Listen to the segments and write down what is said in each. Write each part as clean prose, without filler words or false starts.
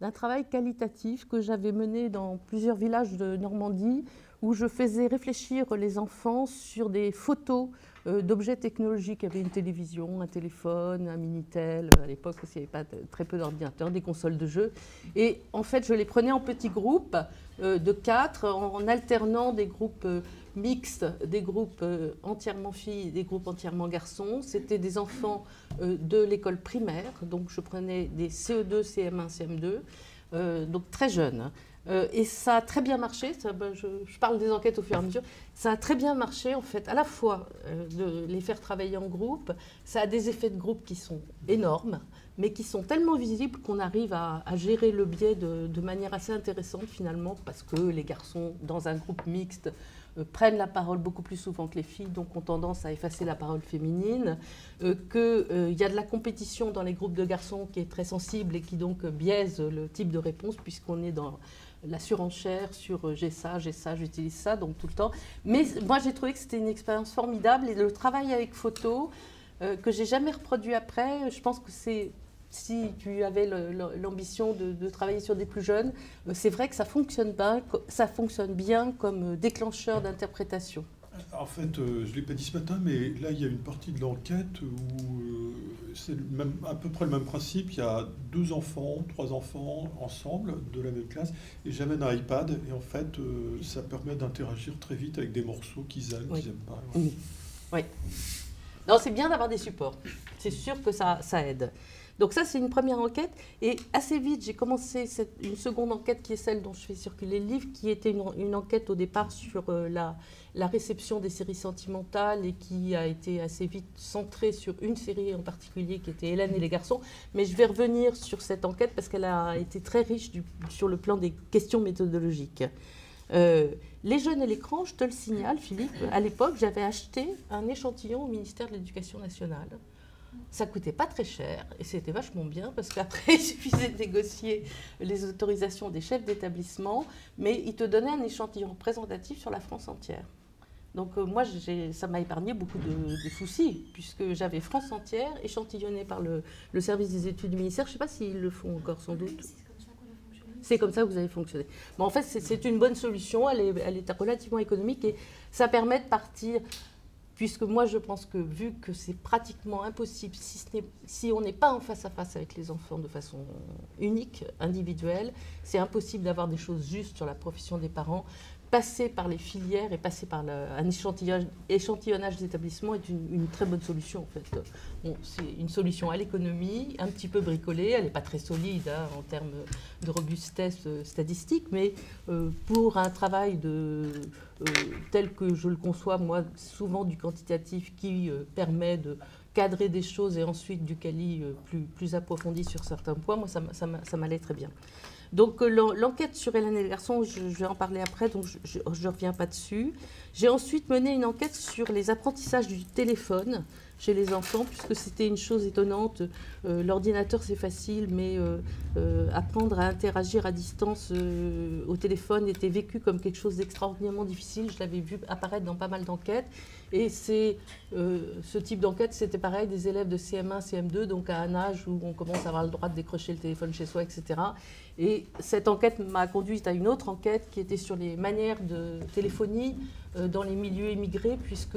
d'un travail qualitatif que j'avais mené dans plusieurs villages de Normandie, où je faisais réfléchir les enfants sur des photos d'objets technologiques. Il y avait une télévision, un téléphone, un Minitel. À l'époque, il n'y avait pas très peu d'ordinateurs, des consoles de jeux. Et en fait, je les prenais en petits groupes de 4, en alternant des groupes mixtes, des groupes entièrement filles et des groupes entièrement garçons. C'était des enfants de l'école primaire, donc je prenais des CE2, CM1, CM2, donc très jeunes. Et ça a très bien marché, je parle des enquêtes au fur et à mesure, ça a très bien marché en fait, à la fois de les faire travailler en groupe, ça a des effets de groupe qui sont énormes, mais qui sont tellement visibles qu'on arrive à gérer le biais de manière assez intéressante finalement, parce que les garçons dans un groupe mixte prennent la parole beaucoup plus souvent que les filles, donc ont tendance à effacer la parole féminine, qu'il y a de la compétition dans les groupes de garçons qui est très sensible et qui donc biaise le type de réponse, puisqu'on est dans la surenchère sur j'ai ça, j'utilise ça, donc tout le temps. Mais moi j'ai trouvé que c'était une expérience formidable, et le travail avec photo, que j'ai jamais reproduit après, je pense que c'est... Si tu avais l'ambition de travailler sur des plus jeunes, c'est vrai que ça fonctionne bien comme déclencheur d'interprétation. En fait, je ne l'ai pas dit ce matin, mais là, il y a une partie de l'enquête où c'est à peu près le même principe. Il y a 2 enfants, 3 enfants ensemble de la même classe, et j'amène un iPad, et en fait, ça permet d'interagir très vite avec des morceaux qu'ils aiment, Oui. qu'ils n'aiment pas. Oui. Oui. Non, c'est bien d'avoir des supports. C'est sûr que ça aide. Donc ça, c'est une première enquête. Et assez vite, j'ai commencé une seconde enquête qui est celle dont je fais circuler le livre, qui était une enquête au départ sur la réception des séries sentimentales, et qui a été assez vite centrée sur une série en particulier qui était Hélène et les garçons. Mais je vais revenir sur cette enquête parce qu'elle a été très riche sur le plan des questions méthodologiques. Les jeunes et l'écran, je te le signale, Philippe, à l'époque, j'avais acheté un échantillon au ministère de l'Éducation nationale. Ça coûtait pas très cher et c'était vachement bien parce qu'après, il suffisait de négocier les autorisations des chefs d'établissement, mais ils te donnaient un échantillon représentatif sur la France entière. Donc moi, ça m'a épargné beaucoup de soucis, puisque j'avais France entière, échantillonnée par le service des études du ministère. Je ne sais pas s'ils le font encore, sans doute. C'est comme ça que vous avez fonctionné. Mais en fait, c'est une bonne solution, elle est relativement économique, et ça permet de partir... Puisque moi, je pense que vu que c'est pratiquement impossible, si on n'est pas en face à face avec les enfants de façon unique, individuelle, c'est impossible d'avoir des choses justes sur la profession des parents. Passer par les filières et passer par un échantillonnage d'établissements est une très bonne solution, en fait. Bon, c'est une solution à l'économie, un petit peu bricolée, elle n'est pas très solide en termes de robustesse statistique, mais pour un travail tel que je le conçois, moi, souvent du quantitatif qui permet de cadrer des choses et ensuite du quali plus approfondi sur certains points, moi, ça m'allait très bien. Donc l'enquête sur Hélène et les garçons, je vais en parler après, donc je ne reviens pas dessus. J'ai ensuite mené une enquête sur les apprentissages du téléphone chez les enfants, puisque c'était une chose étonnante. L'ordinateur, c'est facile, mais apprendre à interagir à distance au téléphone était vécu comme quelque chose d'extraordinairement difficile. Je l'avais vu apparaître dans pas mal d'enquêtes. Et ce type d'enquête, c'était pareil, des élèves de CM1, CM2, donc à un âge où on commence à avoir le droit de décrocher le téléphone chez soi, etc. Et cette enquête m'a conduite à une autre enquête qui était sur les manières de téléphonie dans les milieux immigrés, puisque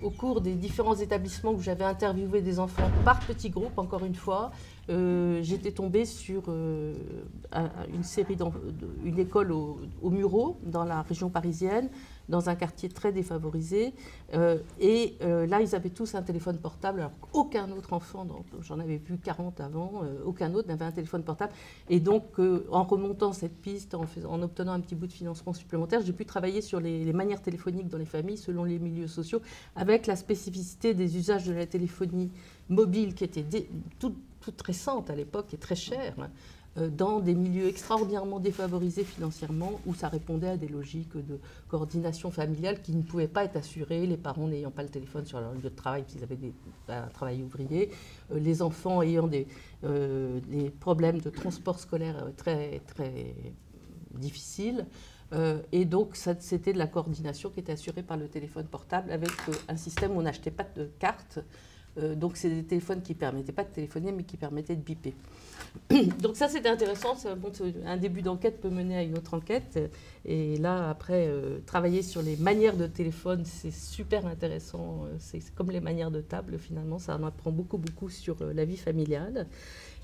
au cours des différents établissements où j'avais interviewé des enfants par petits groupes, encore une fois, j'étais tombée sur une série une école au Mureaux, dans la région parisienne, dans un quartier très défavorisé. Là, ils avaient tous un téléphone portable, alors qu'aucun autre enfant, j'en avais vu 40 avant, aucun autre n'avait un téléphone portable. Et donc, en remontant cette piste, en obtenant un petit bout de financement supplémentaire, j'ai pu travailler sur les manières téléphoniques dans les familles, selon les milieux sociaux, avec la spécificité des usages de la téléphonie mobile, qui était toute récente à l'époque et très chère, dans des milieux extraordinairement défavorisés financièrement, où ça répondait à des logiques de coordination familiale qui ne pouvaient pas être assurées, les parents n'ayant pas le téléphone sur leur lieu de travail, parce qu'ils avaient un travail ouvrier, les enfants ayant des problèmes de transport scolaire très, très difficiles. Et donc, c'était de la coordination qui était assurée par le téléphone portable, avec un système où on n'achetait pas de carte, Donc c'est des téléphones qui ne permettaient pas de téléphoner, mais qui permettaient de biper. Donc ça, c'était intéressant. Ça montre un début d'enquête peut mener à une autre enquête. Et là, après, travailler sur les manières de téléphone, c'est super intéressant. C'est comme les manières de table, finalement. Ça en apprend beaucoup, beaucoup sur la vie familiale.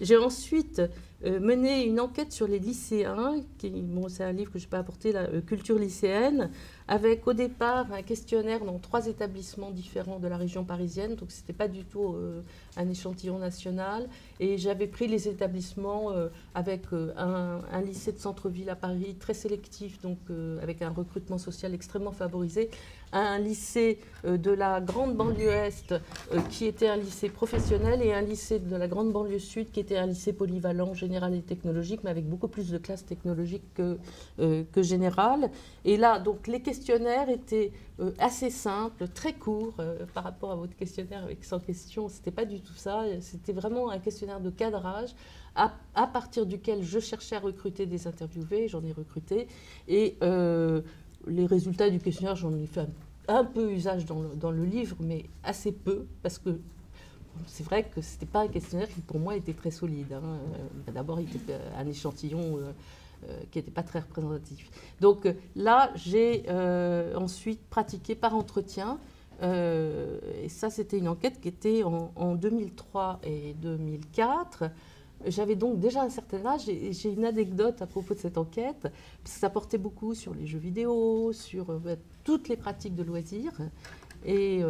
J'ai ensuite mené une enquête sur les lycéens. C'est un livre que je peux apporter, la culture lycéenne, avec au départ un questionnaire dans 3 établissements différents de la région parisienne. Donc, ce n'était pas du tout un échantillon national. Et j'avais pris les établissements avec un lycée de centre-ville à Paris, très sélectif, donc avec un recrutement social extrêmement favorisé, un lycée de la grande banlieue Est qui était un lycée professionnel et un lycée de la grande banlieue Sud qui était un lycée polyvalent, général et technologique, mais avec beaucoup plus de classes technologiques que général. Et là, donc, les questionnaires étaient assez simples, très courts par rapport à votre questionnaire avec 100 questions. Ce n'était pas du tout ça. C'était vraiment un questionnaire de cadrage à partir duquel je cherchais à recruter des interviewés. J'en ai recruté. Et les résultats du questionnaire, j'en ai fait un peu usage dans le livre, mais assez peu, parce que c'est vrai que ce n'était pas un questionnaire qui, pour moi, était très solide. D'abord, il était un échantillon qui n'était pas très représentatif. Donc là, j'ai ensuite pratiqué par entretien. Et ça, c'était une enquête qui était en 2003 et 2004. J'avais donc déjà un certain âge et j'ai une anecdote à propos de cette enquête, parce que ça portait beaucoup sur les jeux vidéo, sur toutes les pratiques de loisirs. Et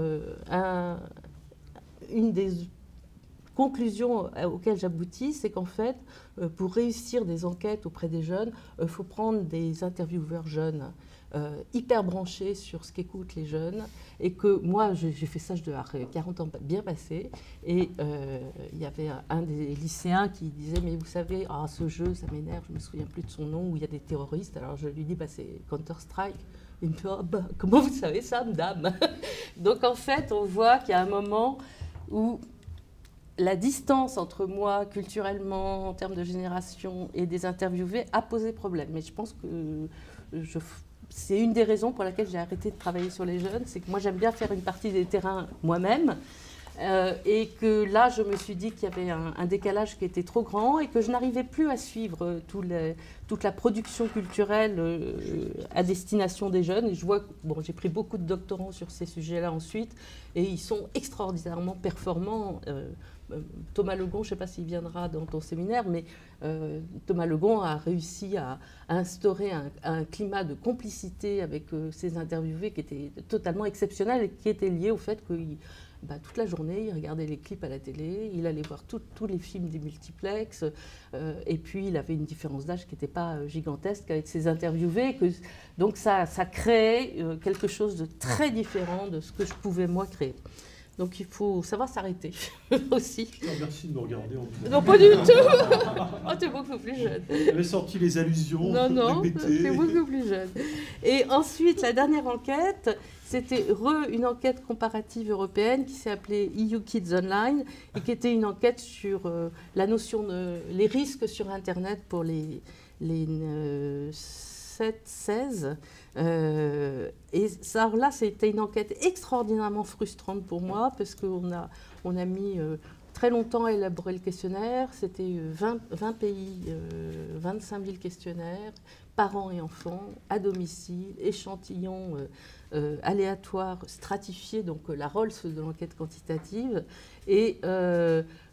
une des conclusions auxquelles j'aboutis, c'est qu'en fait, pour réussir des enquêtes auprès des jeunes, il faut prendre des intervieweurs jeunes, hyper branchés sur ce qu'écoutent les jeunes. Et que moi, j'ai fait ça, je devais avoir 40 ans bien passés. Et il y avait un des lycéens qui disait, mais vous savez, ce jeu, ça m'énerve, je ne me souviens plus de son nom, où il y a des terroristes. Alors je lui dis, c'est Counter-Strike. Il me dit, comment vous savez ça, madame? Donc en fait, on voit qu'il y a un moment où la distance entre moi, culturellement, en termes de génération, et des interviewés a posé problème. Mais je pense que c'est une des raisons pour laquelle j'ai arrêté de travailler sur les jeunes. C'est que moi, j'aime bien faire une partie des terrains moi-même. Et que là, je me suis dit qu'il y avait un décalage qui était trop grand et que je n'arrivais plus à suivre toute la production culturelle à destination des jeunes. Et je vois, j'ai pris beaucoup de doctorants sur ces sujets-là ensuite, et ils sont extraordinairement performants. Thomas Legon, je ne sais pas s'il viendra dans ton séminaire, mais Thomas Legon a réussi à instaurer un climat de complicité avec ses interviewés qui était totalement exceptionnel et qui était lié au fait qu'il toute la journée, il regardait les clips à la télé, il allait voir tous les films des multiplexes, et puis il avait une différence d'âge qui n'était pas gigantesque avec ses interviewés. Donc ça créait quelque chose de très différent de ce que je pouvais moi créer. Donc il faut savoir s'arrêter aussi. Merci de me regarder en disant. Non, pas du tout. T'es beaucoup plus jeune. J'avais sorti les allusions. Non, t'es beaucoup plus jeune. Et ensuite, la dernière enquête, c'était une enquête comparative européenne qui s'est appelée EU Kids Online et qui était une enquête sur la notion les risques sur Internet pour les 7-16. Et ça, là, c'était une enquête extraordinairement frustrante pour moi parce qu'on a mis très longtemps à élaborer le questionnaire. C'était 20 pays, 25 000 questionnaires, parents et enfants, à domicile, échantillons aléatoires, stratifiés, donc la Rolls de l'enquête quantitative. Et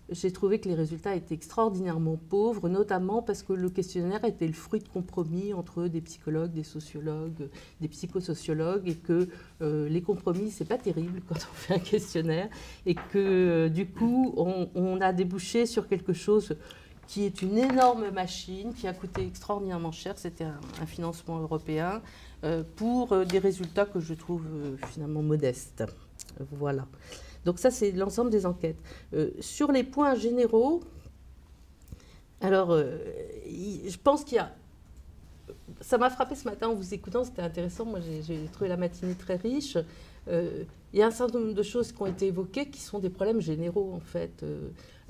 j'ai trouvé que les résultats étaient extraordinairement pauvres, notamment parce que le questionnaire était le fruit de compromis entre des psychologues, des sociologues, des psychosociologues, et que les compromis, c'est pas terrible quand on fait un questionnaire, et que du coup, on a débouché sur quelque chose qui est une énorme machine, qui a coûté extraordinairement cher. C'était un financement européen pour des résultats que je trouve finalement modestes. Voilà. Donc ça, c'est l'ensemble des enquêtes. Sur les points généraux, alors, je pense qu'il y a... Ça m'a frappé ce matin en vous écoutant, c'était intéressant. Moi, j'ai trouvé la matinée très riche. Il il y a un certain nombre de choses qui ont été évoquées qui sont des problèmes généraux, en fait,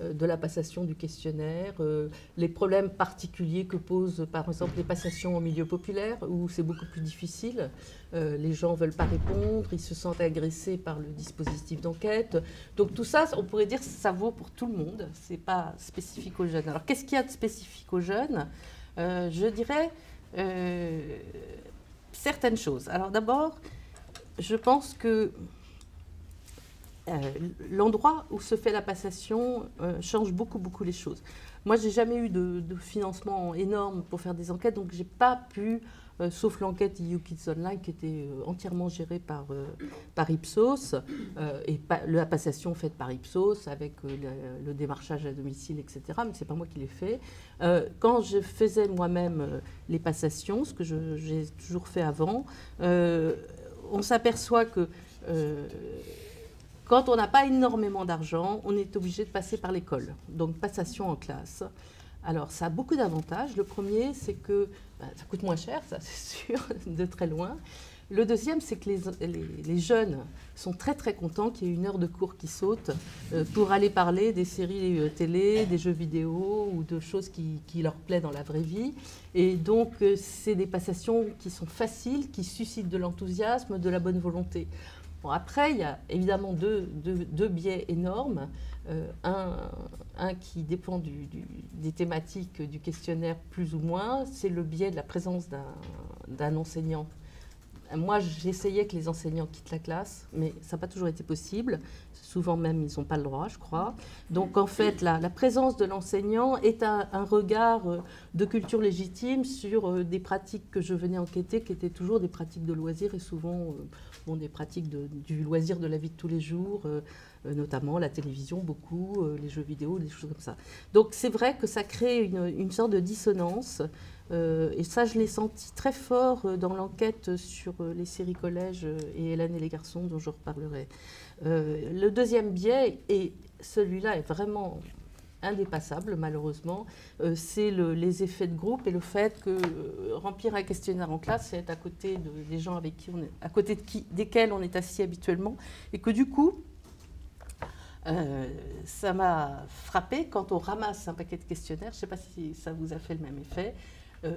de la passation du questionnaire, les problèmes particuliers que posent, par exemple, les passations en milieu populaire, où c'est beaucoup plus difficile. Les gens ne veulent pas répondre, ils se sentent agressés par le dispositif d'enquête. Donc tout ça, on pourrait dire que ça vaut pour tout le monde, ce n'est pas spécifique aux jeunes. Alors qu'est-ce qu'il y a de spécifique aux jeunes? Je dirais certaines choses. Alors d'abord, je pense que l'endroit où se fait la passation change beaucoup les choses. Moi, j'ai jamais eu de financement énorme pour faire des enquêtes, donc j'ai pas pu, sauf l'enquête EU Kids Online qui était entièrement gérée par Ipsos, et la passation faite par Ipsos avec le démarchage à domicile, etc. Mais c'est pas moi qui l'ai fait. Quand je faisais moi-même les passations, ce que j'ai toujours fait avant, on s'aperçoit que quand on n'a pas énormément d'argent, on est obligé de passer par l'école, donc passation en classe. Alors, ça a beaucoup d'avantages. Le premier, c'est que ça coûte moins cher, ça c'est sûr, de très loin. Le deuxième, c'est que les jeunes sont très contents qu'il y ait une heure de cours qui saute pour aller parler des séries télé, des jeux vidéo ou de choses qui leur plaisent dans la vraie vie. Et donc, c'est des passations qui sont faciles, qui suscitent de l'enthousiasme, de la bonne volonté. Bon, après, il y a évidemment deux biais énormes. Un qui dépend des thématiques du questionnaire plus ou moins, c'est le biais de la présence d'un enseignant. Moi, j'essayais que les enseignants quittent la classe, mais ça n'a pas toujours été possible. Souvent même, ils n'ont pas le droit, je crois. Donc, en fait, la présence de l'enseignant est un regard de culture légitime sur des pratiques que je venais enquêter, qui étaient toujours des pratiques de loisirs et souvent des pratiques du loisir de la vie de tous les jours, notamment la télévision, beaucoup, les jeux vidéo, des choses comme ça. Donc, c'est vrai que ça crée une sorte de dissonance. Et ça, je l'ai senti très fort dans l'enquête sur les séries collèges et Hélène et les garçons, dont je reparlerai. Le deuxième biais, et celui-là est vraiment indépassable, malheureusement, c'est les effets de groupe et le fait que remplir un questionnaire en classe, c'est être à côté des gens avec qui on est, à côté desquels on est assis habituellement, et que du coup, ça m'a frappé quand on ramasse un paquet de questionnaires. Je ne sais pas si ça vous a fait le même effet.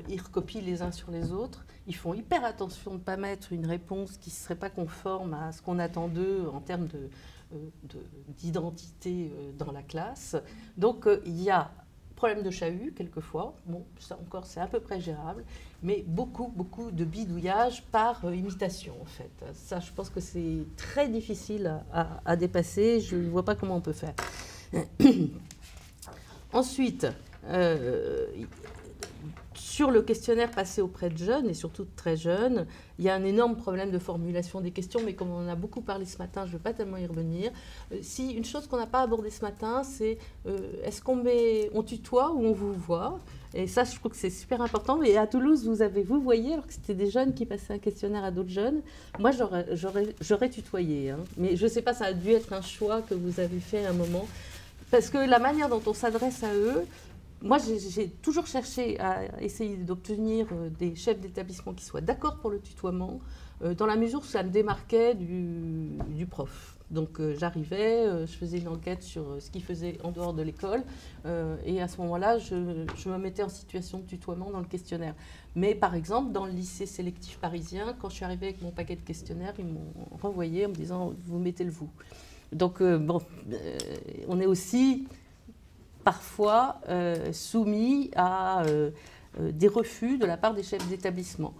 Ils recopient les uns sur les autres. Ils font hyper attention de ne pas mettre une réponse qui ne serait pas conforme à ce qu'on attend d'eux en termes d'identité dans la classe. Donc, il y a problème de chahut, quelquefois. Bon, ça encore, c'est à peu près gérable. Mais beaucoup de bidouillage par imitation, en fait. Ça, je pense que c'est très difficile à dépasser. Je ne vois pas comment on peut faire. Ensuite, sur le questionnaire passé auprès de jeunes, et surtout de très jeunes, il y a un énorme problème de formulation des questions, mais comme on en a beaucoup parlé ce matin, je ne vais pas tellement y revenir. Si une chose qu'on n'a pas abordée ce matin, c'est est-ce on tutoie ou on vous voit? Et ça, je trouve que c'est super important. Et à Toulouse, vous voyez, alors que c'était des jeunes qui passaient un questionnaire à d'autres jeunes. Moi, j'aurais tutoyé. Hein. Mais je ne sais pas, ça a dû être un choix que vous avez fait à un moment. Parce que la manière dont on s'adresse à eux, moi, j'ai toujours cherché à essayer d'obtenir des chefs d'établissement qui soient d'accord pour le tutoiement, dans la mesure où ça me démarquait du prof. Donc j'arrivais, je faisais une enquête sur ce qu'il faisait en dehors de l'école, et à ce moment-là, je me mettais en situation de tutoiement dans le questionnaire. Mais par exemple, dans le lycée sélectif parisien, quand je suis arrivée avec mon paquet de questionnaires, ils m'ont renvoyé en me disant « vous mettez le vous ». Donc on est aussi parfois soumis à des refus de la part des chefs d'établissement.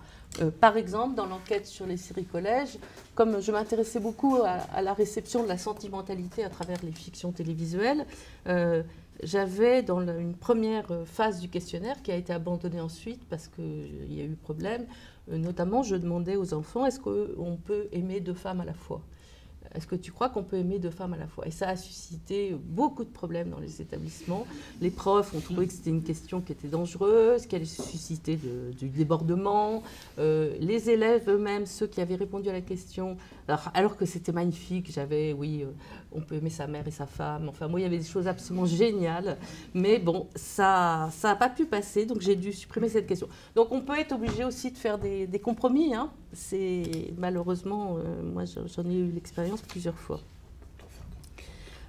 Par exemple, dans l'enquête sur les séries collèges, comme je m'intéressais beaucoup à la réception de la sentimentalité à travers les fictions télévisuelles, j'avais dans une première phase du questionnaire qui a été abandonnée ensuite parce qu'il y a eu problème, notamment je demandais aux enfants, est-ce qu'on peut aimer deux femmes à la fois ? Est-ce que tu crois qu'on peut aimer deux femmes à la fois? Et ça a suscité beaucoup de problèmes dans les établissements. Les profs ont trouvé que c'était une question qui était dangereuse, qu'elle suscitait du débordement. Les élèves eux-mêmes, ceux qui avaient répondu à la question, alors que c'était magnifique, j'avais, on peut aimer sa mère et sa femme. Enfin, moi, il y avait des choses absolument géniales. Mais bon, ça n'a pas pu passer, donc j'ai dû supprimer cette question. Donc, on peut être obligé aussi de faire des compromis. Hein. Malheureusement, moi, j'en ai eu l'expérience plusieurs fois.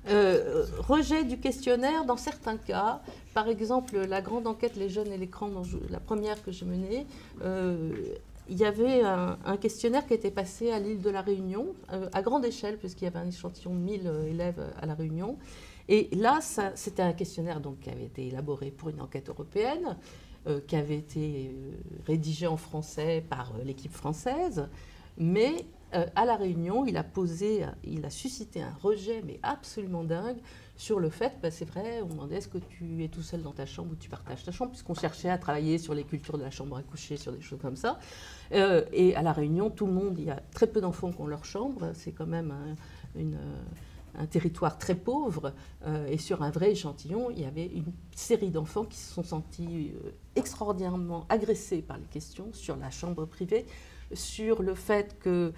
Rejet du questionnaire dans certains cas. Par exemple, la grande enquête Les jeunes et l'écran, la première que j'ai menée, il y avait un questionnaire qui était passé à l'île de la Réunion, à grande échelle, puisqu'il y avait un échantillon de 1000 élèves à la Réunion. Et là, c'était un questionnaire donc, qui avait été élaboré pour une enquête européenne, qui avait été rédigé en français par l'équipe française, mais à La Réunion, il a suscité un rejet, mais absolument dingue, sur le fait, c'est vrai, on demandait est-ce que tu es tout seul dans ta chambre ou tu partages ta chambre, puisqu'on cherchait à travailler sur les cultures de la chambre à coucher, sur des choses comme ça. Et à La Réunion, tout le monde, il y a très peu d'enfants qui ont leur chambre, c'est quand même un territoire très pauvre, et sur un vrai échantillon, il y avait une série d'enfants qui se sont sentis extraordinairement agressés par les questions sur la chambre privée, sur le fait que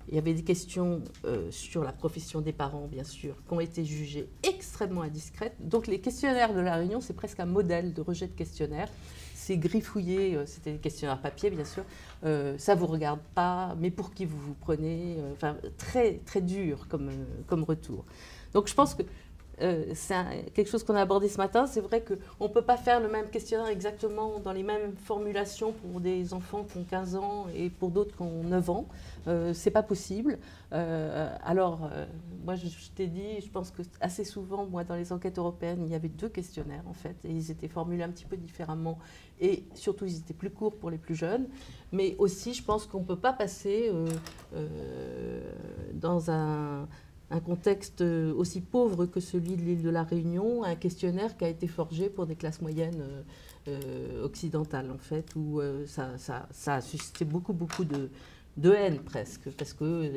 il y avait des questions sur la profession des parents, bien sûr, qui ont été jugées extrêmement indiscrètes. Donc les questionnaires de La Réunion, c'est presque un modèle de rejet de questionnaire. C'est griffouillé, c'était des questionnaires papier, bien sûr. Ça ne vous regarde pas, mais pour qui vous vous prenez, enfin, très, très dur comme retour. Donc je pense que c'est quelque chose qu'on a abordé ce matin. C'est vrai qu'on ne peut pas faire le même questionnaire exactement dans les mêmes formulations pour des enfants qui ont 15 ans et pour d'autres qui ont 9 ans. Ce n'est pas possible. Moi, je t'ai dit, je pense que assez souvent, moi, dans les enquêtes européennes, il y avait 2 questionnaires, en fait, et ils étaient formulés un petit peu différemment. Et surtout, ils étaient plus courts pour les plus jeunes. Mais aussi, je pense qu'on ne peut pas passer dans un contexte aussi pauvre que celui de l'île de la Réunion, un questionnaire qui a été forgé pour des classes moyennes occidentales, en fait, où ça a suscité beaucoup de haine, presque, parce que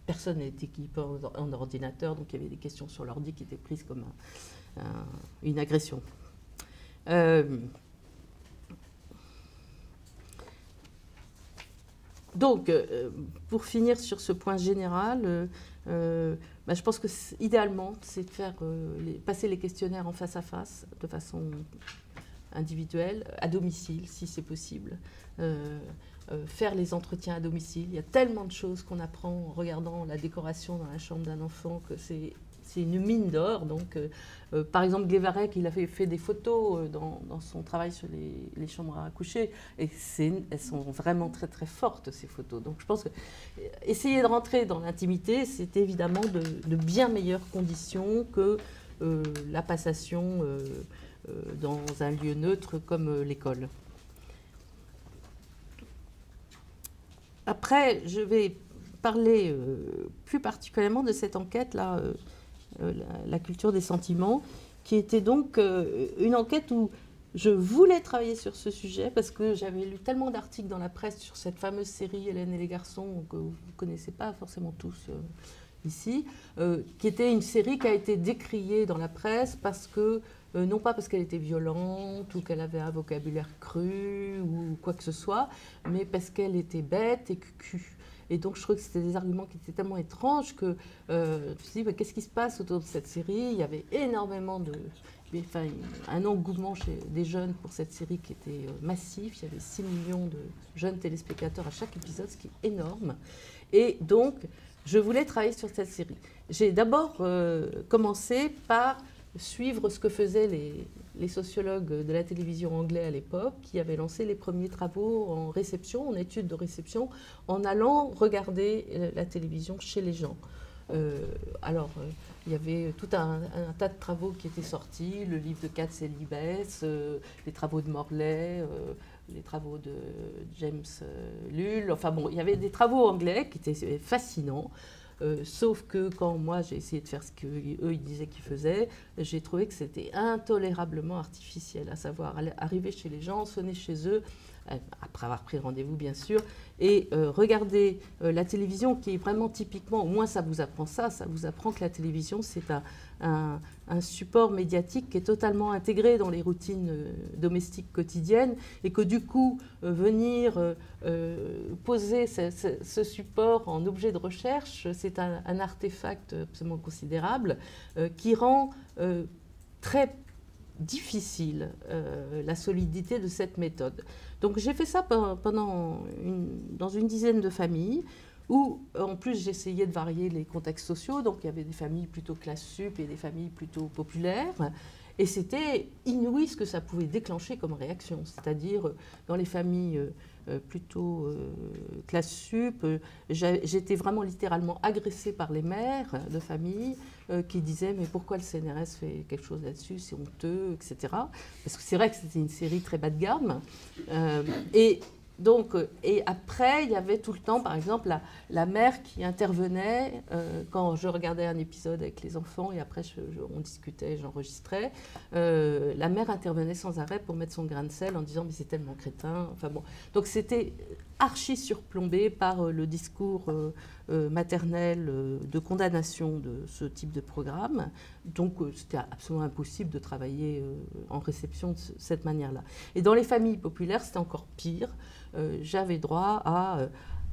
personne n'était équipé en ordinateur, donc il y avait des questions sur l'ordi qui étaient prises comme une agression. Donc, pour finir sur ce point général, je pense que idéalement, c'est de faire passer les questionnaires en face à face, de façon individuelle, à domicile, si c'est possible. Faire les entretiens à domicile. Il y a tellement de choses qu'on apprend en regardant la décoration dans la chambre d'un enfant que c'est une mine d'or. Donc, par exemple, Guévarec, il a fait des photos dans son travail sur les chambres à coucher, et elles sont vraiment très très fortes, ces photos. Donc je pense que essayer de rentrer dans l'intimité, c'est évidemment de bien meilleures conditions que la passation dans un lieu neutre comme l'école. Après, je vais parler plus particulièrement de cette enquête-là, la culture des sentiments, qui était donc une enquête où je voulais travailler sur ce sujet parce que j'avais lu tellement d'articles dans la presse sur cette fameuse série Hélène et les garçons que vous ne connaissez pas forcément tous ici, qui était une série qui a été décriée dans la presse parce que, non pas parce qu'elle était violente ou qu'elle avait un vocabulaire cru ou quoi que ce soit, mais parce qu'elle était bête et cucu. Et donc, je trouvais que c'était des arguments qui étaient tellement étranges que je me suis dit, qu'est-ce qui se passe autour de cette série? Il y avait énormément un engouement chez des jeunes pour cette série qui était massif. Il y avait 6 millions de jeunes téléspectateurs à chaque épisode, ce qui est énorme. Et donc, je voulais travailler sur cette série. J'ai d'abord commencé par suivre ce que faisaient les sociologues de la télévision anglaise à l'époque, qui avaient lancé les premiers travaux en réception, en études de réception, en allant regarder la télévision chez les gens. Il y avait tout un tas de travaux qui étaient sortis, le livre de Katz et Libes, les travaux de Morley, les travaux de James Lull. Enfin bon, il y avait des travaux anglais qui étaient fascinants. Sauf que quand moi j'ai essayé de faire ce qu'eux ils disaient qu'ils faisaient, j'ai trouvé que c'était intolérablement artificiel, à savoir arriver chez les gens, sonner chez eux, après avoir pris rendez-vous bien sûr, et regarder la télévision qui est vraiment typiquement, au moins ça vous apprend ça vous apprend que la télévision c'est un support médiatique qui est totalement intégré dans les routines domestiques quotidiennes et que du coup, venir poser ce support en objet de recherche, c'est un artefact absolument considérable qui rend très difficile la solidité de cette méthode. Donc j'ai fait ça dans une dizaine de familles où en plus j'essayais de varier les contextes sociaux, donc il y avait des familles plutôt classe sup et des familles plutôt populaires. Et c'était inouï ce que ça pouvait déclencher comme réaction, c'est-à-dire dans les familles plutôt classe sup, j'étais vraiment littéralement agressée par les mères de famille qui disaient mais pourquoi le CNRS fait quelque chose là-dessus, c'est honteux, etc. Parce que c'est vrai que c'était une série très bas de gamme. Et après, il y avait tout le temps, par exemple, la mère qui intervenait quand je regardais un épisode avec les enfants et après on discutait, j'enregistrais. La mère intervenait sans arrêt pour mettre son grain de sel en disant mais c'est tellement crétin. Enfin bon, donc c'était archi surplombé par le discours maternel de condamnation de ce type de programme. Donc c'était absolument impossible de travailler en réception de cette manière-là. Et dans les familles populaires, c'était encore pire. J'avais droit à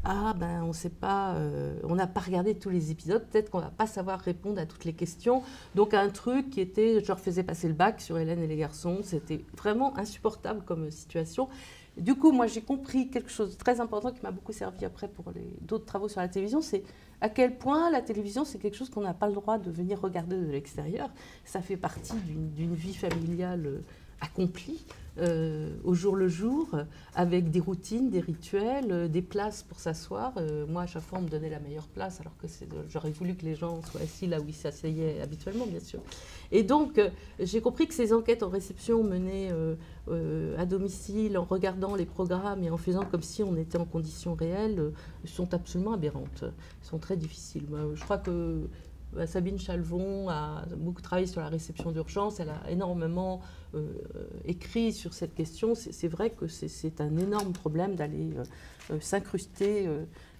on sait pas, on n'a pas regardé tous les épisodes, peut-être qu'on ne va pas savoir répondre à toutes les questions. Donc un truc qui était, je leur faisais passer le bac sur Hélène et les garçons, c'était vraiment insupportable comme situation. Du coup, moi j'ai compris quelque chose de très important qui m'a beaucoup servi après pour d'autres travaux sur la télévision, c'est à quel point la télévision c'est quelque chose qu'on n'a pas le droit de venir regarder de l'extérieur. Ça fait partie d'une vie familiale accomplie. Au jour le jour, avec des routines, des rituels, des places pour s'asseoir. Moi, à chaque fois, on me donnait la meilleure place, alors que j'aurais voulu que les gens soient assis là où ils s'asseyaient habituellement, bien sûr. Et donc, j'ai compris que ces enquêtes en réception menées à domicile, en regardant les programmes et en faisant comme si on était en conditions réelles, sont absolument aberrantes, sont très difficiles. Je crois que Sabine Chalvon a beaucoup travaillé sur la réception d'urgence, elle a énormément écrit sur cette question. C'est vrai que c'est un énorme problème d'aller s'incruster.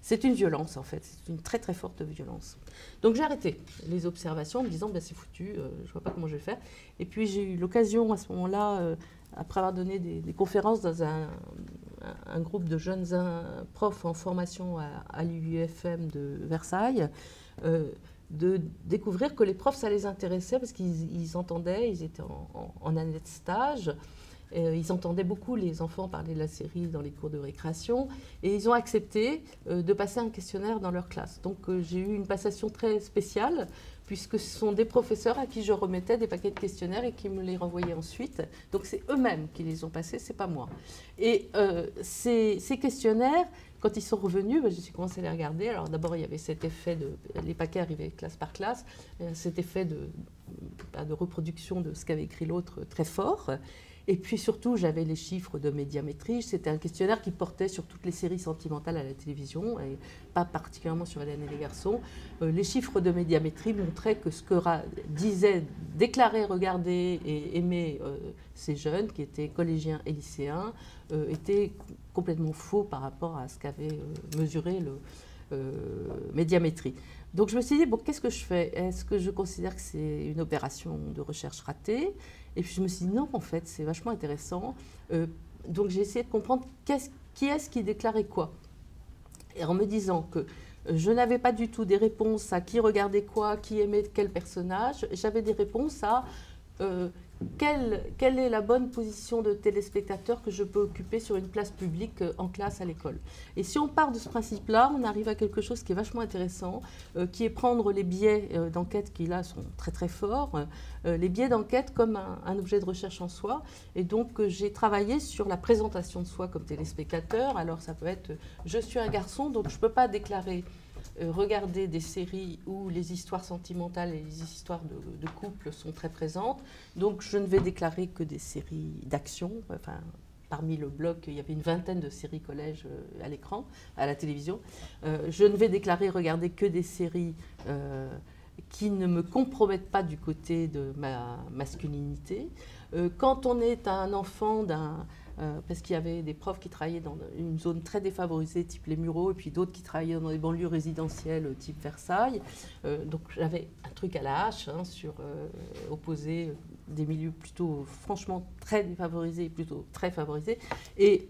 C'est une violence en fait, c'est une très très forte violence. Donc j'ai arrêté les observations en me disant c'est foutu, je ne vois pas comment je vais faire. Et puis j'ai eu l'occasion à ce moment-là, après avoir donné des conférences dans un groupe de jeunes profs en formation à l'UFM de Versailles, de découvrir que les profs, ça les intéressait parce qu'ils entendaient, ils étaient en année de stage, ils entendaient beaucoup les enfants parler de la série dans les cours de récréation et ils ont accepté de passer un questionnaire dans leur classe. Donc j'ai eu une passation très spéciale puisque ce sont des professeurs à qui je remettais des paquets de questionnaires et qui me les renvoyaient ensuite. Donc c'est eux-mêmes qui les ont passés, c'est pas moi. Et ces questionnaires, quand ils sont revenus, j'ai commencé à les regarder. Alors d'abord, il y avait cet effet les paquets arrivaient classe par classe, cet effet de reproduction de ce qu'avait écrit l'autre très fort. Et puis surtout, j'avais les chiffres de médiamétrie. C'était un questionnaire qui portait sur toutes les séries sentimentales à la télévision, et pas particulièrement sur Hélène et les garçons. Les chiffres de médiamétrie montraient que ce que déclaraient, regardaient et aimaient ces jeunes, qui étaient collégiens et lycéens, était complètement faux par rapport à ce qu'avait mesuré le médiamétrie. Donc je me suis dit, bon, qu'est-ce que je fais? Est-ce que je considère que c'est une opération de recherche ratée? Et puis je me suis dit, non, en fait, c'est vachement intéressant. Donc j'ai essayé de comprendre qui est-ce qui déclarait quoi. Et en me disant que je n'avais pas du tout des réponses à qui regardait quoi, qui aimait quel personnage, j'avais des réponses à quelle est la bonne position de téléspectateur que je peux occuper sur une place publique en classe à l'école. Et si on part de ce principe-là, on arrive à quelque chose qui est vachement intéressant, qui est prendre les biais d'enquête qui là sont très très forts, les biais d'enquête comme un objet de recherche en soi. Et donc j'ai travaillé sur la présentation de soi comme téléspectateur. Alors ça peut être je suis un garçon, donc je ne peux pas déclarer regarder des séries où les histoires sentimentales et les histoires de couple sont très présentes. Donc je ne vais déclarer que des séries d'action. Enfin, parmi le bloc, il y avait une vingtaine de séries collège à l'écran, à la télévision. Je ne vais déclarer regarder que des séries qui ne me compromettent pas du côté de ma masculinité. Quand on est un enfant parce qu'il y avait des profs qui travaillaient dans une zone très défavorisée, type les Mureaux, et puis d'autres qui travaillaient dans des banlieues résidentielles, type Versailles. Donc j'avais un truc à la hache sur opposer des milieux plutôt franchement très défavorisés et plutôt très favorisés. Et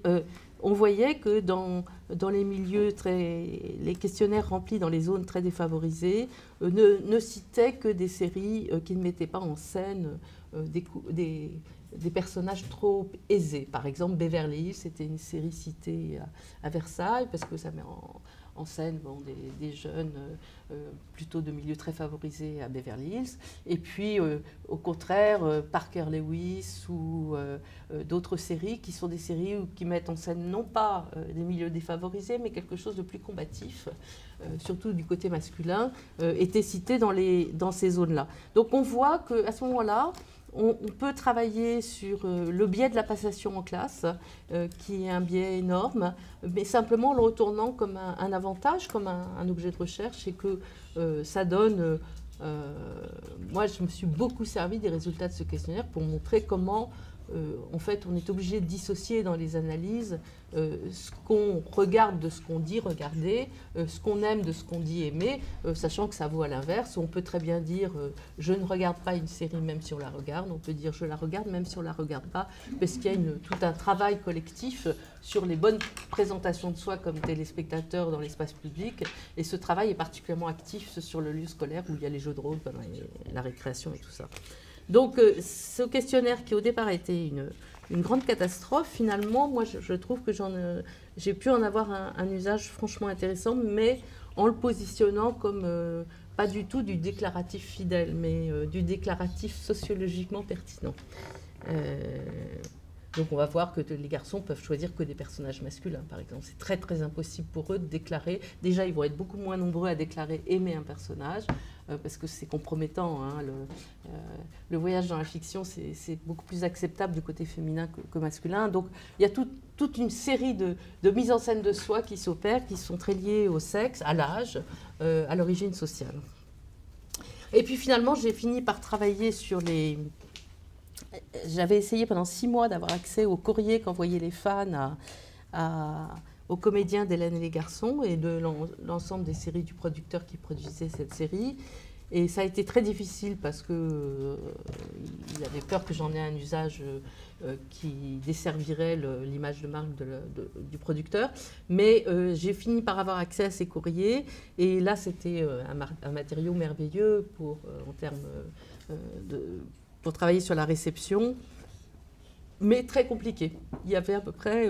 on voyait que dans les milieux les questionnaires remplis dans les zones très défavorisées ne citaient que des séries qui ne mettaient pas en scène des personnages trop aisés. Par exemple, Beverly Hills, c'était une série citée à Versailles, parce que ça met en scène des jeunes plutôt de milieux très favorisés à Beverly Hills. Et puis, au contraire, Parker Lewis ou d'autres séries qui sont des séries qui mettent en scène non pas des milieux défavorisés, mais quelque chose de plus combatif, surtout du côté masculin, étaient cités dans ces zones-là. Donc on voit qu'à ce moment-là, on peut travailler sur le biais de la passation en classe, qui est un biais énorme, mais simplement en le retournant comme un avantage, comme un objet de recherche, et que ça donne... moi, je me suis beaucoup servi des résultats de ce questionnaire pour montrer comment, en fait, on est obligé de dissocier dans les analyses ce qu'on regarde de ce qu'on dit regarder, ce qu'on aime de ce qu'on dit aimer, sachant que ça vaut à l'inverse. On peut très bien dire je ne regarde pas une série même si on la regarde, on peut dire je la regarde même si on ne la regarde pas, parce qu'il y a tout un travail collectif sur les bonnes présentations de soi comme téléspectateur dans l'espace public, et ce travail est particulièrement actif sur le lieu scolaire où il y a les jeux de rôle, la récréation et tout ça. Donc ce questionnaire qui au départ a été une grande catastrophe, finalement, moi je trouve que j'ai pu en avoir un usage franchement intéressant, mais en le positionnant comme pas du tout du déclaratif fidèle, mais du déclaratif sociologiquement pertinent. Donc on va voir que les garçons peuvent choisir que des personnages masculins, par exemple. C'est très très impossible pour eux de déclarer. Déjà, ils vont être beaucoup moins nombreux à déclarer aimer un personnage, parce que c'est compromettant. Hein. Le voyage dans la fiction, c'est beaucoup plus acceptable du côté féminin que masculin. Donc il y a toute une série de mises en scène de soi qui s'opèrent, qui sont très liées au sexe, à l'âge, à l'origine sociale. Et puis finalement, j'ai fini par travailler sur les... J'avais essayé pendant 6 mois d'avoir accès au courrier qu'envoyaient les fans aux comédiens d'Hélène et les garçons et de l'ensemble des séries du producteur qui produisait cette série. Et ça a été très difficile parce qu'il avait peur que j'en ai un usage qui desservirait l'image de marque du producteur. Mais j'ai fini par avoir accès à ces courriers. Et là, c'était un matériau merveilleux en termes pour travailler sur la réception, mais très compliqué. Il y avait à peu près,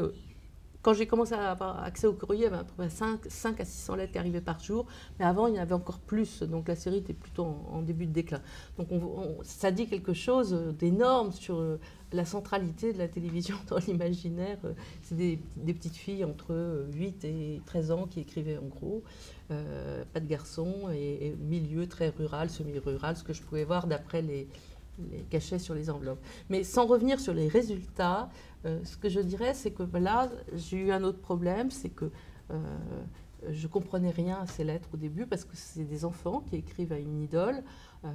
quand j'ai commencé à avoir accès au courrier, il y avait à peu près 5 à 600 lettres qui arrivaient par jour, mais avant il y en avait encore plus, donc la série était plutôt en début de déclin. Donc ça dit quelque chose d'énorme sur la centralité de la télévision dans l'imaginaire. C'est des petites filles entre 8 et 13 ans qui écrivaient en gros, pas de garçons, et milieu très rural, semi-rural, ce que je pouvais voir d'après les cachets sur les enveloppes. Mais sans revenir sur les résultats, ce que je dirais, c'est que là, j'ai eu un autre problème, c'est que je ne comprenais rien à ces lettres au début, parce que c'est des enfants qui écrivent à une idole.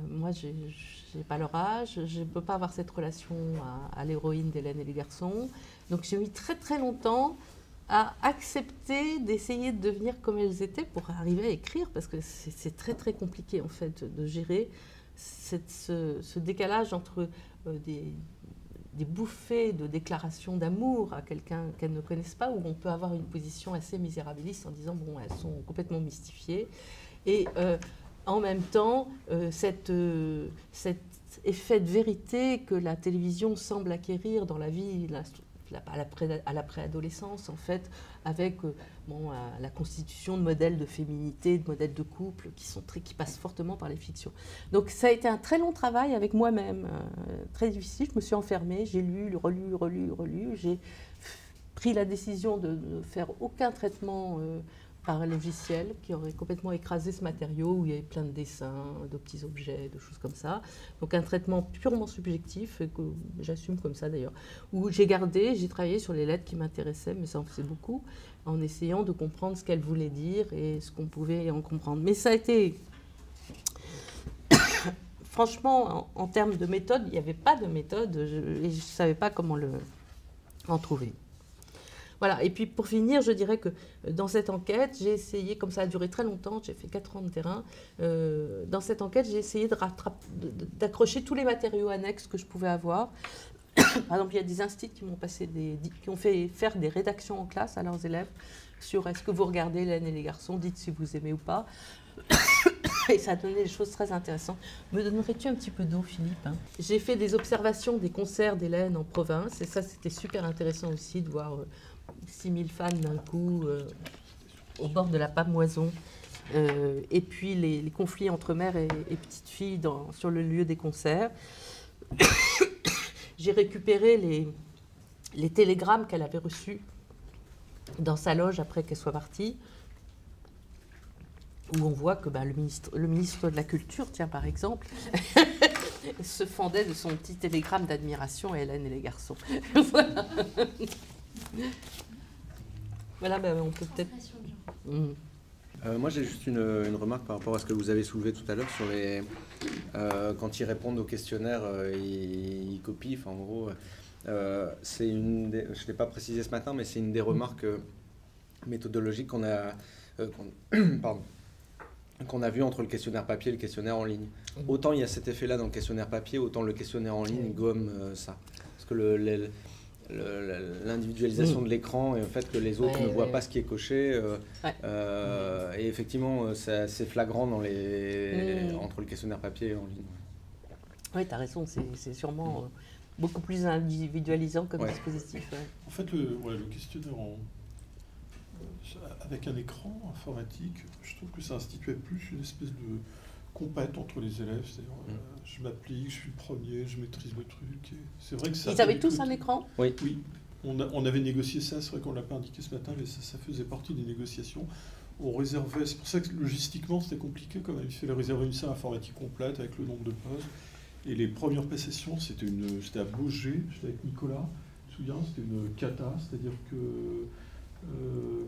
Moi, je n'ai pas leur âge, je ne peux pas avoir cette relation à l'héroïne d'Hélène et les garçons. Donc j'ai mis très très longtemps à accepter d'essayer de devenir comme elles étaient pour arriver à écrire, parce que c'est très très compliqué en fait de gérer ce décalage entre des bouffées de déclarations d'amour à quelqu'un qu'elles ne connaissent pas, où on peut avoir une position assez misérabiliste en disant bon, elles sont complètement mystifiées, et en même temps cet effet de vérité que la télévision semble acquérir dans la vie à la préadolescence, en fait, avec la constitution de modèles de féminité, de modèles de couple qui passent fortement par les fictions. Donc ça a été un très long travail avec moi-même, très difficile. Je me suis enfermée, j'ai lu, relu. J'ai pris la décision de ne faire aucun traitement par un logiciel qui aurait complètement écrasé ce matériau où il y avait plein de dessins, de petits objets, de choses comme ça. Donc un traitement purement subjectif, et que j'assume comme ça d'ailleurs, où j'ai travaillé sur les lettres qui m'intéressaient, mais ça en faisait beaucoup, en essayant de comprendre ce qu'elles voulaient dire et ce qu'on pouvait en comprendre. Mais ça a été franchement, en termes de méthode, il n'y avait pas de méthode et je ne savais pas comment en trouver. Voilà, et puis pour finir, je dirais que dans cette enquête, j'ai essayé, comme ça a duré très longtemps, j'ai fait 4 ans de terrain, dans cette enquête, j'ai essayé d'accrocher tous les matériaux annexes que je pouvais avoir. Par exemple, il y a des instituts qui ont fait faire des rédactions en classe à leurs élèves sur est-ce que vous regardez Hélène et les garçons, dites si vous aimez ou pas. Et ça a donné des choses très intéressantes. Me donnerais-tu un petit peu d'eau, Philippe, hein? J'ai fait des observations des concerts d'Hélène en province, et ça, c'était super intéressant aussi de voir 6000 fans d'un coup au bord de la Pamoison. Et puis les conflits entre mères et petites filles sur le lieu des concerts. J'ai récupéré les télégrammes qu'elle avait reçus dans sa loge après qu'elle soit partie, où on voit que le ministre de la Culture, tiens par exemple, se fendait de son petit télégramme d'admiration à Hélène et les garçons. Voilà. Voilà, on peut peut-être... Moi, j'ai juste une remarque par rapport à ce que vous avez soulevé tout à l'heure sur quand ils répondent aux questionnaires, ils copient. Enfin, en gros, je ne l'ai pas précisé ce matin, mais c'est une des remarques méthodologiques qu'on a vu entre le questionnaire papier et le questionnaire en ligne. Autant il y a cet effet-là dans le questionnaire papier, autant le questionnaire en ligne gomme ça. Parce que l'individualisation de l'écran et le fait que les autres ne voient pas ce qui est coché, et effectivement, c'est flagrant entre le questionnaire papier et en ligne. Oui, tu as raison, c'est sûrement beaucoup plus individualisant comme dispositif. Ouais. En fait, le questionnaire avec un écran informatique, je trouve que ça instituait plus une espèce de compète entre les élèves. C'est-à-dire, je m'applique, je suis le premier, je maîtrise le truc. C'est vrai que ça. Ils avaient tous un écran ? Oui. Oui. On avait négocié ça, c'est vrai qu'on ne l'a pas indiqué ce matin, mais ça faisait partie des négociations. On réservait, c'est pour ça que logistiquement c'était compliqué quand même. Il fallait réserver une salle informatique complète avec le nombre de postes. Et les premières sessions, c'était à Baugé, j'étais avec Nicolas, je me souviens, c'était une cata, c'est-à-dire que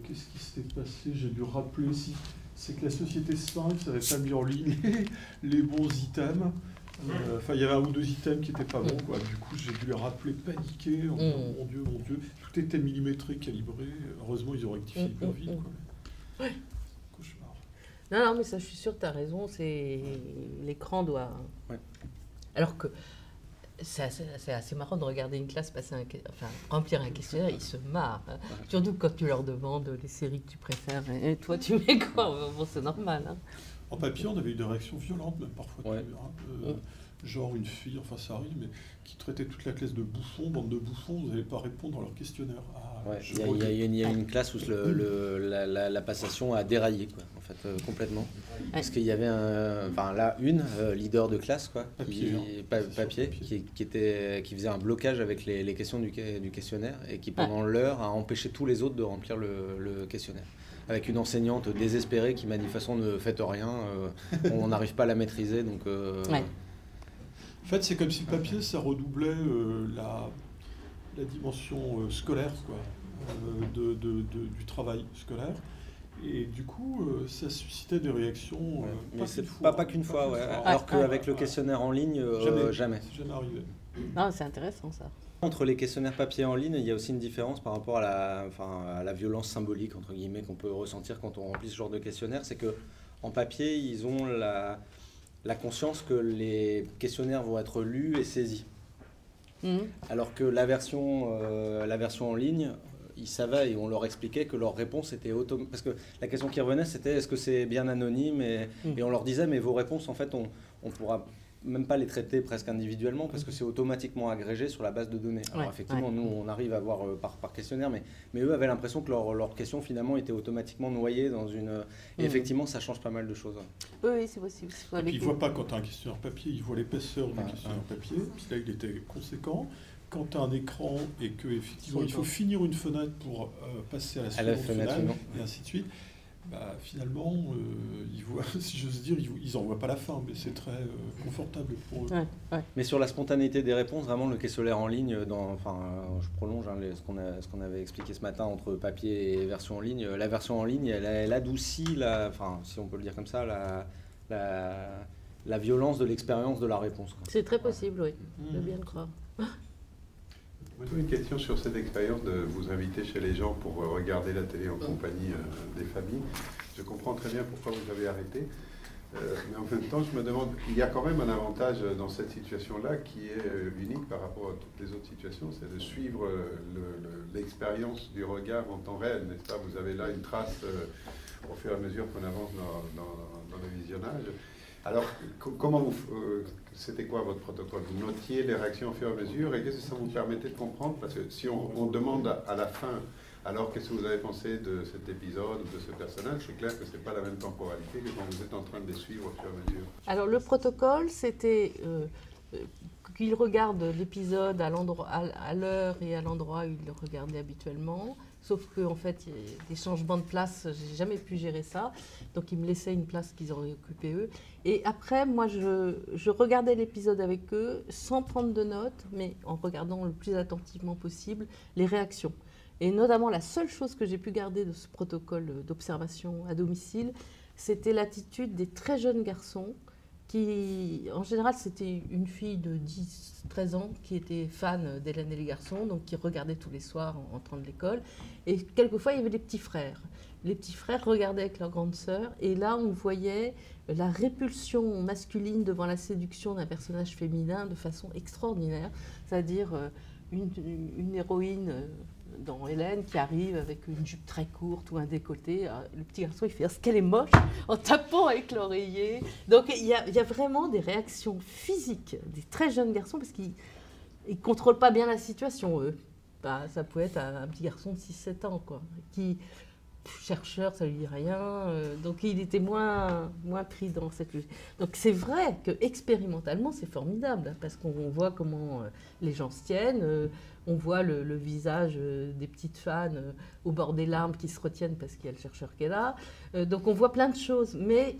qu'est-ce qui s'était passé? J'ai dû rappeler c'est que la société Sphinx n'avait pas mis en ligne les bons items. Enfin, il y avait un ou deux items qui n'étaient pas bons, quoi. Du coup, j'ai dû les rappeler, paniquer. En disant, mon Dieu, tout était millimétré, calibré. Heureusement, ils ont rectifié hyper vite, quoi. Cauchemar. Non, mais ça, je suis sûre que tu as raison. L'écran doit. Ouais. Alors que c'est assez marrant de regarder une classe remplir un questionnaire, ils se marrent. Hein. Ouais. Surtout quand tu leur demandes les séries que tu préfères. Et toi, tu mets quoi? Bon, c'est normal. Hein. En papier, on avait eu des réactions violentes, même parfois. Ouais. Genre une fille, enfin ça arrive, mais qui traitait toute la classe de bouffons, bande de bouffons, vous n'allez pas répondre à leur questionnaire. Il y a une classe où la passation a déraillé, quoi, en fait, complètement. Ouais. Parce qu'il y avait une leader de classe, quoi, papier, qui faisait un blocage avec les questions du questionnaire et qui, pendant l'heure, a empêché tous les autres de remplir le questionnaire. Avec une enseignante désespérée qui m'a dit de toute façon ne faites rien, on n'arrive pas à la maîtriser. Donc, En fait, c'est comme si le papier, ça redoublait la dimension scolaire, quoi, du travail scolaire. Et du coup, ça suscitait des réactions. Mais c'est pas qu'une fois, ouais. Alors qu'avec le questionnaire en ligne, jamais. C'est jamais arrivé. Non, c'est intéressant ça. Entre les questionnaires papier en ligne, il y a aussi une différence par rapport à la violence symbolique, entre guillemets, qu'on peut ressentir quand on remplit ce genre de questionnaire. C'est qu'en papier, ils ont la conscience que les questionnaires vont être lus et saisis. Alors que la version en ligne, ils savaient et on leur expliquait que leur réponse était automatique. Parce que la question qui revenait, c'était est-ce que c'est bien anonyme et on leur disait mais vos réponses, en fait, on pourra même pas les traiter presque individuellement parce que c'est automatiquement agrégé sur la base de données. Alors effectivement, nous, on arrive à voir par questionnaire, mais eux avaient l'impression que leurs questions, finalement, étaient automatiquement noyées dans une... Et effectivement, ça change pas mal de choses. Oui, c'est possible. Et puis, ils ne voient pas quand tu as un questionnaire papier, ils voient l'épaisseur du questionnaire papier, puis là, il était conséquent. Quand tu as un écran et qu'effectivement, il faut finir une fenêtre pour passer à la seconde fenêtre, et ainsi de suite, finalement, ils voient, si j'ose dire, ils n'en voient pas la fin, mais c'est très confortable pour eux. Mais sur la spontanéité des réponses, vraiment, le questionnaire en ligne, je prolonge ce qu'on avait expliqué ce matin entre papier et version en ligne. La version en ligne, elle adoucit, si on peut le dire comme ça, la violence de l'expérience de la réponse, quoi. C'est très possible, oui. Je veux bien le croire. Moi, j'ai une question sur cette expérience de vous inviter chez les gens pour regarder la télé en compagnie des familles. Je comprends très bien pourquoi vous avez arrêté. Mais en même temps, je me demande, il y a quand même un avantage dans cette situation-là qui est unique par rapport à toutes les autres situations, c'est de suivre l'expérience du regard en temps réel, n'est-ce pas? Vous avez là une trace au fur et à mesure qu'on avance dans le visionnage. Alors, comment c'était quoi votre protocole? Vous notiez les réactions au fur et à mesure, et qu'est-ce que ça vous permettait de comprendre? Parce que si on demande à la fin, alors qu'est-ce que vous avez pensé de cet épisode ou de ce personnage, c'est clair que ce n'est pas la même temporalité que quand vous êtes en train de les suivre au fur et à mesure. Alors, le protocole, c'était qu'il regarde l'épisode à l'heure et à l'endroit où il le regardait habituellement. Sauf qu'en fait, il y a des changements de place, j'ai jamais pu gérer ça. Donc, ils me laissaient une place qu'ils auraient occupée eux. Et après, moi, je regardais l'épisode avec eux sans prendre de notes, mais en regardant le plus attentivement possible les réactions. Et notamment, la seule chose que j'ai pu garder de ce protocole d'observation à domicile, c'était l'attitude des très jeunes garçons qui, en général, c'était une fille de 10-13 ans qui était fan d'Hélène et les garçons, donc qui regardait tous les soirs en rentrant de l'école. Et quelquefois, il y avait les petits frères. Les petits frères regardaient avec leur grande sœur, et là, on voyait la répulsion masculine devant la séduction d'un personnage féminin de façon extraordinaire, c'est-à-dire une héroïne dans Hélène qui arrive avec une jupe très courte ou un décolleté. Le petit garçon, il fait « est-ce qu'elle est moche ?» en tapant avec l'oreiller. Donc, il y a vraiment des réactions physiques des très jeunes garçons parce qu'ils ne contrôlent pas bien la situation, eux. Bah, ça pouvait être un petit garçon de 6-7 ans, quoi, qui, chercheur, ça lui dit rien. Donc, il était moins pris dans cette logique. Donc, c'est vrai qu'expérimentalement, c'est formidable hein, parce qu'on voit comment les gens se tiennent. On voit le visage des petites fans au bord des larmes qui se retiennent parce qu'il y a le chercheur qui est là. Donc on voit plein de choses. Mais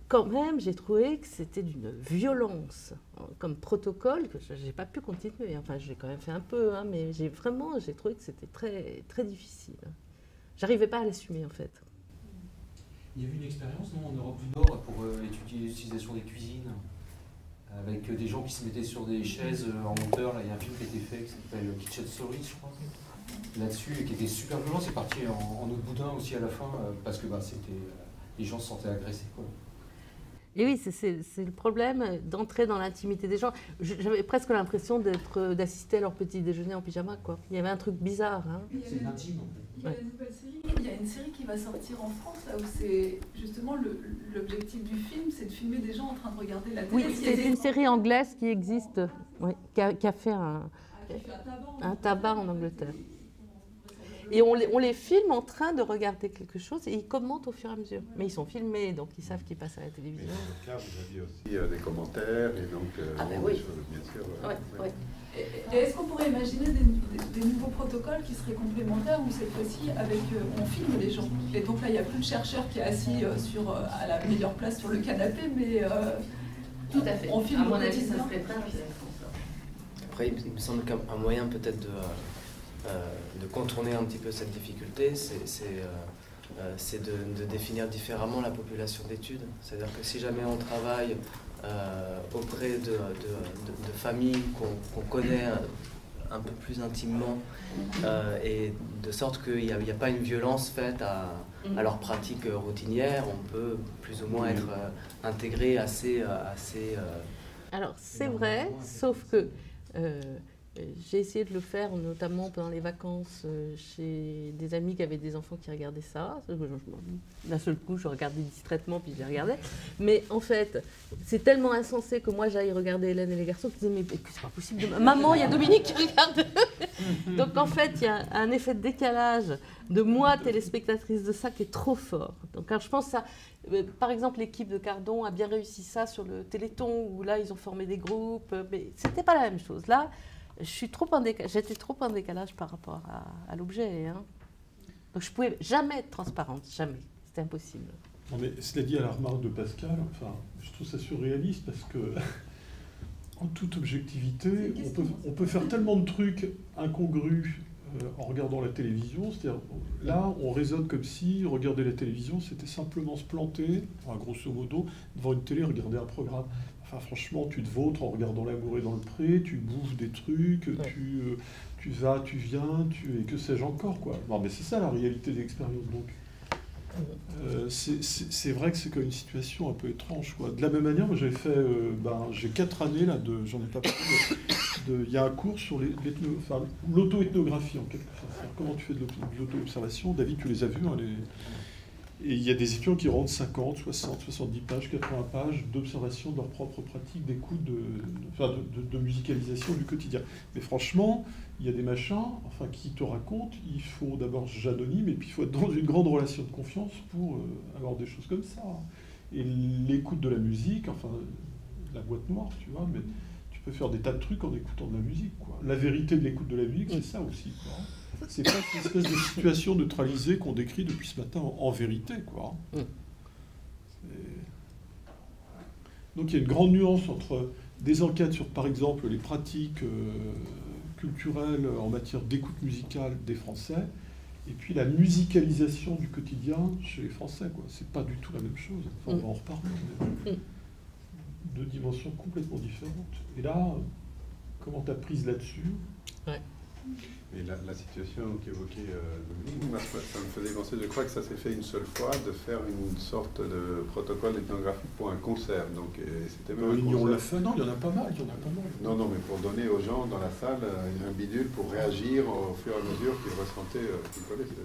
quand même, j'ai trouvé que c'était d'une violence comme protocole que je n'ai pas pu continuer. Enfin, j'ai quand même fait un peu, hein, mais j'ai trouvé que c'était très, très difficile. J'arrivais pas à l'assumer en fait. Il y a eu une expérience non, en Europe du Nord pour étudier l'utilisation des cuisines. Avec des gens qui se mettaient sur des chaises en hauteur. Là, il y a un film qui a été fait qui s'appelle Kitchen Stories, je crois, là-dessus, et qui était super violent. C'est parti en autre boudin aussi à la fin, parce que les gens se sentaient agressés, quoi. Et oui, c'est le problème d'entrer dans l'intimité des gens. J'avais presque l'impression d'assister à leur petit déjeuner en pyjama, quoi. Il y avait un truc bizarre. Hein. C'est l'intime, en fait. Il y a une nouvelle série. Il y a une série qui va sortir en France, là où c'est justement l'objectif du film, c'est de filmer des gens en train de regarder la télé. Oui, c'est une série anglaise qui existe, oui, qui a fait un tabac en Angleterre. Et on les filme en train de regarder quelque chose et ils commentent au fur et à mesure. Mais ils sont filmés, donc ils savent qu'ils passent à la télévision. Mais dans votre cas, vous aviez aussi des commentaires et donc oui. bien sûr. Ouais. Et est-ce qu'on pourrait imaginer des nouveaux protocoles qui seraient complémentaires où cette fois-ci on filme les gens? Et donc là, il n'y a plus le chercheur qui est assis à la meilleure place sur le canapé, mais tout à fait. On filme à mon avis, ça serait très intéressant. Après, il me semble qu'un moyen peut-être de contourner un petit peu cette difficulté, c'est de définir différemment la population d'études. C'est-à-dire que si jamais on travaille auprès de familles qu'on connaît un peu plus intimement, et de sorte qu'il n'y a pas une violence faite à leurs pratiques routinières, on peut plus ou moins être intégré assez Alors c'est vrai, sauf que j'ai essayé de le faire notamment pendant les vacances chez des amis qui avaient des enfants qui regardaient ça. D'un seul coup, je regardais distraitement puis je les regardais. Mais en fait, c'est tellement insensé que moi j'aille regarder Hélène et les garçons qui disaient mais c'est pas possible. Maman, il y a Dominique qui regarde. Donc en fait, il y a un effet de décalage de moi, téléspectatrice de ça, qui est trop fort. Donc alors, je pense que ça, par exemple, l'équipe de Cardon a bien réussi ça sur le Téléthon où là ils ont formé des groupes, mais c'était pas la même chose. Là, j'étais trop en décalage par rapport à l'objet. Hein. Donc je ne pouvais jamais être transparente, jamais. C'était impossible. Non mais cela dit à la remarque de Pascal, enfin, je trouve ça surréaliste parce que, en toute objectivité, on peut faire tellement de trucs incongrus en regardant la télévision. C'est-à-dire, là, on raisonne comme si regarder la télévision, c'était simplement se planter, enfin, grosso modo, devant une télé, regarder un programme. Enfin, franchement, tu te vautres en regardant L'amour est dans le pré, tu bouffes des trucs, tu vas, tu viens, et que sais-je encore, quoi. Non, mais c'est ça la réalité de l'expérience, donc. C'est vrai que c'est comme une situation un peu étrange, quoi. De la même manière, moi j'avais fait, j'ai 4 années là, j'en ai pas parlé, il y a un cours sur l'auto-ethnographie en quelque sorte. Comment tu fais de l'auto-observation. David, tu les as vus, hein, et il y a des étudiants qui rendent 50, 60, 70 pages, 80 pages d'observation de leur propre pratique, d'écoute, de musicalisation du quotidien. Mais franchement, il y a des machins qui te racontent, il faut d'abord j'anonyme, et puis il faut être dans une grande relation de confiance pour avoir des choses comme ça. Et l'écoute de la musique, la boîte noire, tu vois, mais tu peux faire des tas de trucs en écoutant de la musique, quoi. La vérité de l'écoute de la musique, c'est ça aussi, quoi. C'est pas une espèce de situation neutralisée qu'on décrit depuis ce matin en vérité, quoi. Donc il y a une grande nuance entre des enquêtes sur, par exemple, les pratiques culturelles en matière d'écoute musicale des Français, et puis la musicalisation du quotidien chez les Français, quoi. C'est pas du tout la même chose. On va en reparler. Mais deux dimensions complètement différentes. Et là, comment tu as prise là-dessus? Et la situation qu'évoquait Dominique, ça me faisait penser, je crois que ça s'est fait une seule fois, de faire une sorte de protocole ethnographique pour un concert. Donc, c'était même un concert. On l'a fait, non, il y en a pas mal, Non, mais pour donner aux gens dans la salle un bidule pour réagir au fur et à mesure qu'ils ressentaient qu'ils connaissaient.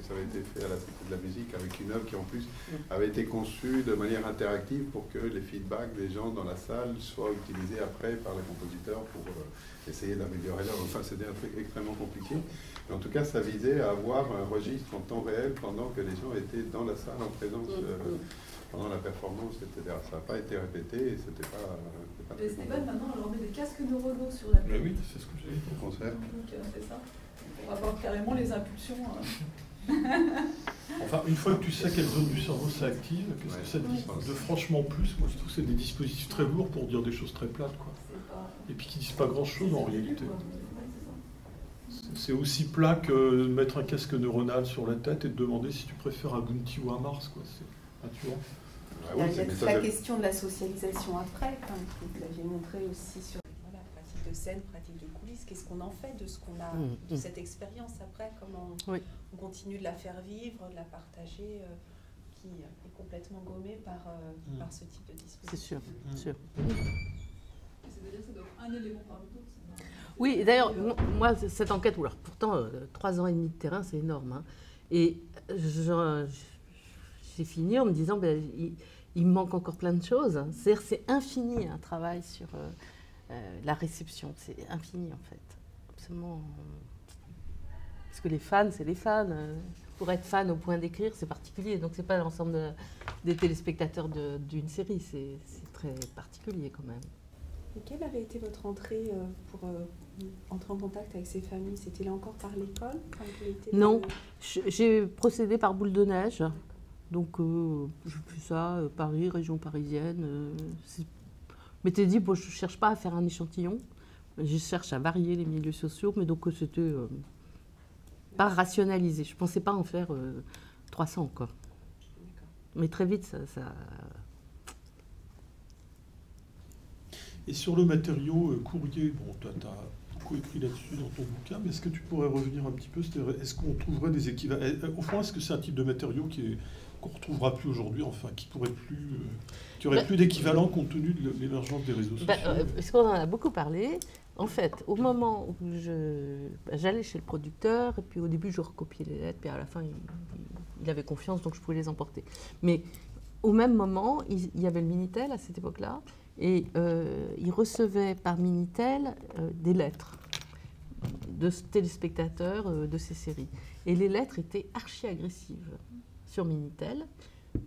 Ça avait été fait à la Cité de la musique avec une œuvre qui en plus avait été conçue de manière interactive pour que les feedbacks des gens dans la salle soient utilisés après par les compositeurs pour essayer d'améliorer l'œuvre. Enfin, c'était un truc extrêmement compliqué. Mais en tout cas, ça visait à avoir un registre en temps réel pendant que les gens étaient dans la salle en présence pendant la performance, etc. Ça n'a pas été répété et c'était pas les Stéphane, maintenant, on leur met des casques neuronaux sur la tête. Oui, c'est ce que j'ai dit. Concert. Donc, c'est ça. On va avoir carrément les impulsions. Enfin, une fois que tu sais quelle zone du cerveau ça active, qu'est-ce que ça dit de franchement plus? Moi, je trouve que c'est des dispositifs très lourds pour dire des choses très plates, quoi. Et puis qui disent pas grand-chose en réalité. C'est aussi plat que de mettre un casque neuronal sur la tête et de demander si tu préfères un Bounty ou un Mars, quoi. Tu vois. Il y a toute la question de la socialisation après, que vous l'aviez montré aussi sur pratique de scène, pratique de coulisses. Qu'est-ce qu'on en fait de ce qu'on a, de cette expérience après? Comment on continue de la faire vivre, de la partager, qui est complètement gommée par ce type de dispositif. C'est sûr, sûr. C'est-à-dire que ça doit être un élément parmi d'autres. Oui, d'ailleurs, moi, cette enquête, alors pourtant, 3 ans et demi de terrain, c'est énorme. Hein, et j'ai fini en me disant, il me manque encore plein de choses. C'est-à-dire, c'est infini un travail sur la réception. C'est infini, en fait. Absolument. Parce que les fans, c'est les fans. Pour être fan au point d'écrire, c'est particulier. Donc, c'est pas l'ensemble des téléspectateurs d'une série. C'est très particulier, quand même. Et quelle avait été votre entrée pour entrer en contact avec ces familles? C'était là encore par l'école? Non, j'ai procédé par boule de neige. Donc, je fais ça, Paris, région parisienne. Mais t'es dit, bon, je ne cherche pas à faire un échantillon. Je cherche à varier les milieux sociaux. Mais donc, c'était pas rationalisé. Je ne pensais pas en faire 300, quoi. Mais très vite, ça... Et sur le matériau courrier, bon, tu as beaucoup écrit là-dessus dans ton bouquin, mais est-ce que tu pourrais revenir un petit peu? Est-ce qu'on trouverait des équivalents? Au fond, est-ce que c'est un type de matériau qu'on ne retrouvera plus aujourd'hui, enfin, qui aurait plus d'équivalent compte tenu de l'émergence des réseaux sociaux? Parce qu'on en a beaucoup parlé. En fait, au moment où j'allais chez le producteur, et puis au début, je recopiais les lettres, puis à la fin, il avait confiance, donc je pouvais les emporter. Mais au même moment, il y avait le Minitel à cette époque-là, et il recevait par Minitel des lettres de téléspectateurs de ces séries. Et les lettres étaient archi-agressives sur Minitel,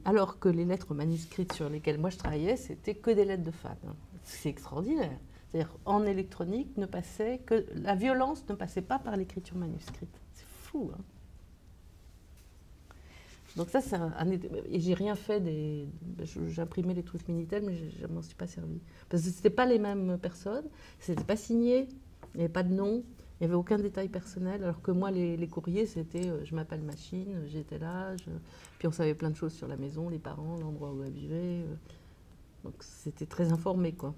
alors que les lettres manuscrites sur lesquelles moi je travaillais, c'était que des lettres de fans. C'est extraordinaire. C'est-à-dire, en électronique, la violence ne passait pas par l'écriture manuscrite. C'est fou, hein. Donc ça, c'est et j'ai rien fait j'imprimais les trucs Minitel, mais je m'en suis pas servi. Parce que c'était pas les mêmes personnes, c'était pas signé, il n'y avait pas de nom, Il n'y avait aucun détail personnel, alors que moi, les courriers, c'était je m'appelle Machine, j'étais là, puis on savait plein de choses sur la maison, les parents, l'endroit où elle vivait. Donc c'était très informé, quoi.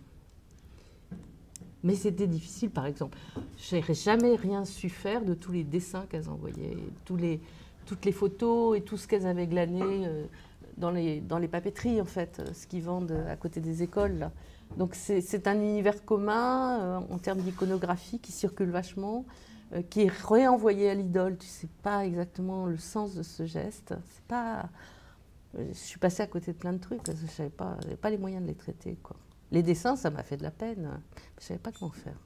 Mais c'était difficile, par exemple. Je n'aurais jamais rien su faire de tous les dessins qu'elles envoyaient, toutes les photos et tout ce qu'elles avaient glané dans les papeteries, en fait, ce qu'ils vendent à côté des écoles, là. Donc c'est un univers commun en termes d'iconographie qui circule vachement, qui est réenvoyé à l'idole. Tu ne sais pas exactement le sens de ce geste. C'est pas... Je suis passée à côté de plein de trucs parce que je n'avais pas les moyens de les traiter, quoi. Les dessins, ça m'a fait de la peine. Je ne savais pas comment faire.